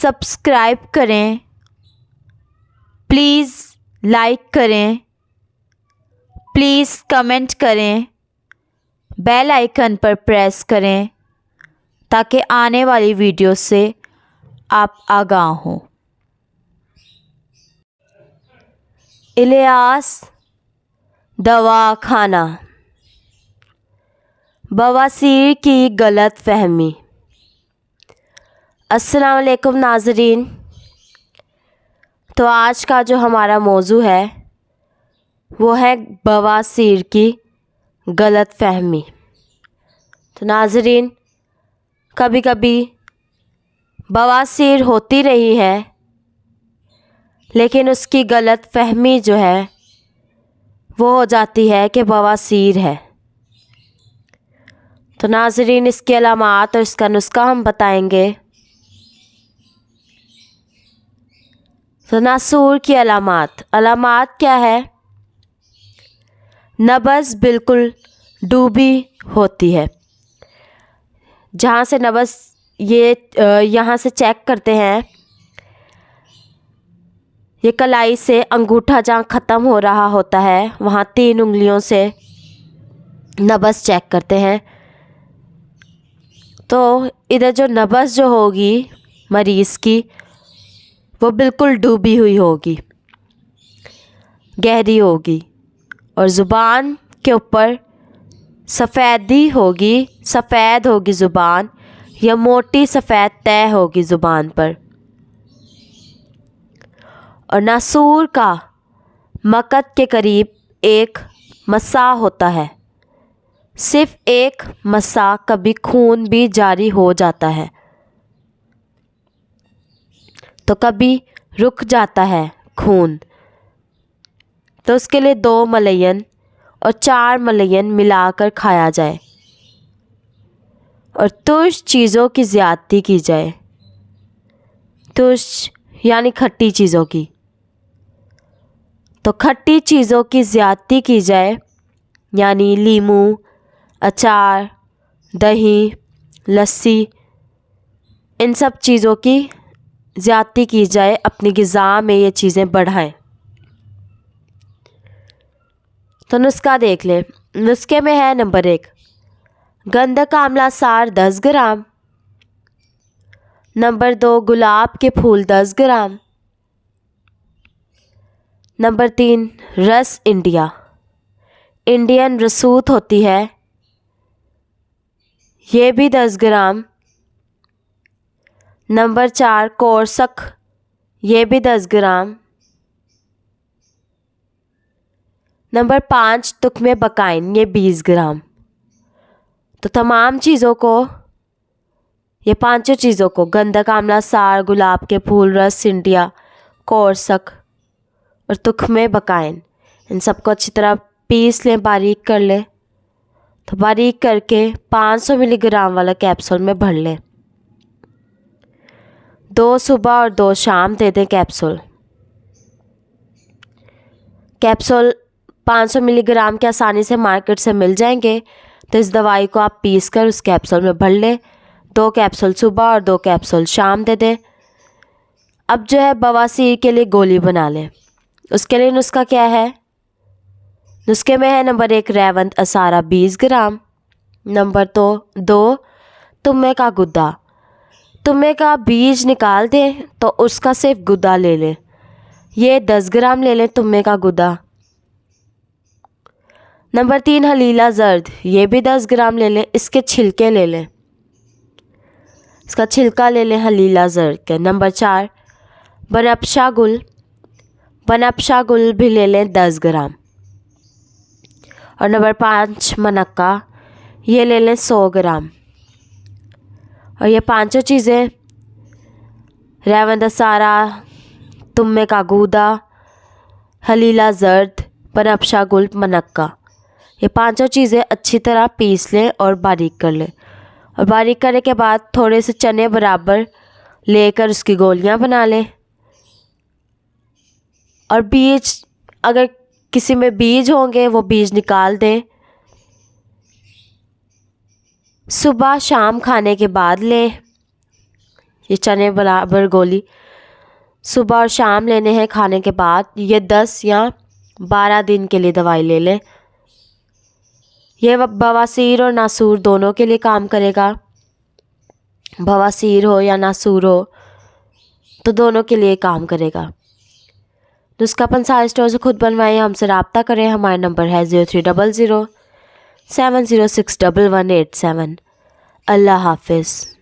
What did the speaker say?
Subscribe کریں، please like کریں، please comment کریں، بیل آئیکن پر پریس کریں تاکہ آنے والی ویڈیو سے آپ آگاہ ہوں۔ الیاس دوا خانہ، بواسیر کی غلط فہمی۔ السلام علیکم ناظرین، تو آج کا جو ہمارا موضوع ہے وہ ہے بواسیر کی غلط فہمی۔ تو ناظرین، کبھی کبھی بواسیر ہوتی رہی ہے لیکن اس کی غلط فہمی جو ہے وہ ہو جاتی ہے کہ بواسیر ہے۔ تو ناظرین، اس کی علامات اور اس کا نسخہ ہم بتائیں گے۔ تو ناسور کی علامات کیا ہے؟ نبض بالکل ڈوبی ہوتی ہے۔ جہاں سے نبض یہاں سے چیک کرتے ہیں، یہ کلائی سے انگوٹھا جہاں ختم ہو رہا ہوتا ہے وہاں 3 انگلیوں سے نبض چیک کرتے ہیں۔ تو ادھر جو نبض جو ہوگی مریض کی وہ بالکل ڈوبی ہوئی ہوگی، گہری ہوگی، اور زبان کے اوپر سفید ہوگی زبان، یا موٹی سفید تہ ہوگی زبان پر۔ اور ناسور کا مقعد کے قریب ایک مسا ہوتا ہے، صرف ایک مسا، کبھی خون بھی جاری ہو جاتا ہے تو کبھی رک جاتا ہے خون۔ تو اس کے لیے 2 ملین اور 4 ملین ملا کر کھایا جائے اور ترش چیزوں کی زیادتی کی جائے۔ ترش یعنی کھٹی چیزوں کی، تو کھٹی چیزوں کی زیادتی کی جائے، یعنی لیموں، اچار، دہی، لسی، ان سب چیزوں کی زیادتی کی جائے، اپنی غذا میں یہ چیزیں بڑھائیں۔ تو نسخہ دیکھ لیں۔ نسخے میں ہے نمبر 1 گندھک آملہ سار 10 گرام، نمبر 2 گلاب کے پھول 10 گرام، نمبر 3 رس انڈین رسوت ہوتی ہے، یہ بھی 10 گرام، نمبر 4 کورسک، یہ بھی 10 گرام، نمبر 5 تخمِ بقائن، یہ 20 گرام۔ تو تمام چیزوں کو، یہ 5 چیزوں کو، گندھک آملہ سار، گلاب کے پھول، رس انڈیا، کورسک اور تخمِ بقائن، ان سب کو اچھی طرح پیس لیں، باریک کر لیں۔ تو باریک کر کے 500 ملی گرام والا کیپسول میں بھر لیں۔ 2 صبح اور 2 شام دے دیں کیپسول۔ 500 ملی گرام کے آسانی سے مارکیٹ سے مل جائیں گے، تو اس دوائی کو آپ پیس کر اس کیپسول میں بھر لیں۔ 2 کیپسول صبح اور 2 کیپسول شام دے دیں۔ اب جو ہے بواسیر کے لیے گولی بنا لیں۔ اس کے لیے نسخہ کیا ہے؟ نسخے میں ہے نمبر 1 ریوند اسارہ 20 گرام، نمبر 2 تمے کا گدا۔ تمے کا بیج نکال دیں تو اس کا صرف گدا لے لیں، یہ 10 گرام لے لیں تمے کا گدا۔ نمبر 3 حلیلہ زرد، یہ بھی 10 گرام لے لیں، اس کے چھلکے لے لیں، اس کا چھلکا لے لیں حلیلہ زرد کے۔ نمبر 4 بنفشہ گل بھی لے لیں 10 گرام، اور نمبر 5 منقہ، یہ لے لیں 100 گرام۔ اور یہ 5 چیزیں ریوند اسارہ، تمے کا گودا، حلیلہ زرد، بنفشہ گل، منقہ، یہ 5 چیزیں اچھی طرح پیس لیں اور باریک کر لیں۔ اور باریک کرنے کے بعد تھوڑے سے چنے برابر لے کر اس کی گولیاں بنا لیں۔ اور بیج، اگر کسی میں بیج ہوں گے وہ بیج نکال دیں۔ صبح شام کھانے کے بعد لیں، یہ چنے برابر گولی صبح اور شام لینے ہیں کھانے کے بعد. یہ 10 یا 12 دن کے لیے دوائی لے لیں. یہ بواسیر اور ناسور دونوں کے لیے کام کرے گا. بواسیر ہو یا ناسور ہو تو دونوں کے لیے کام کرے گا. نسخہ پنسار اسٹور سے خود بنوائیں. ہم سے رابطہ کریں. ہمارا نمبر ہے 0300 7061187. اللہ حافظ.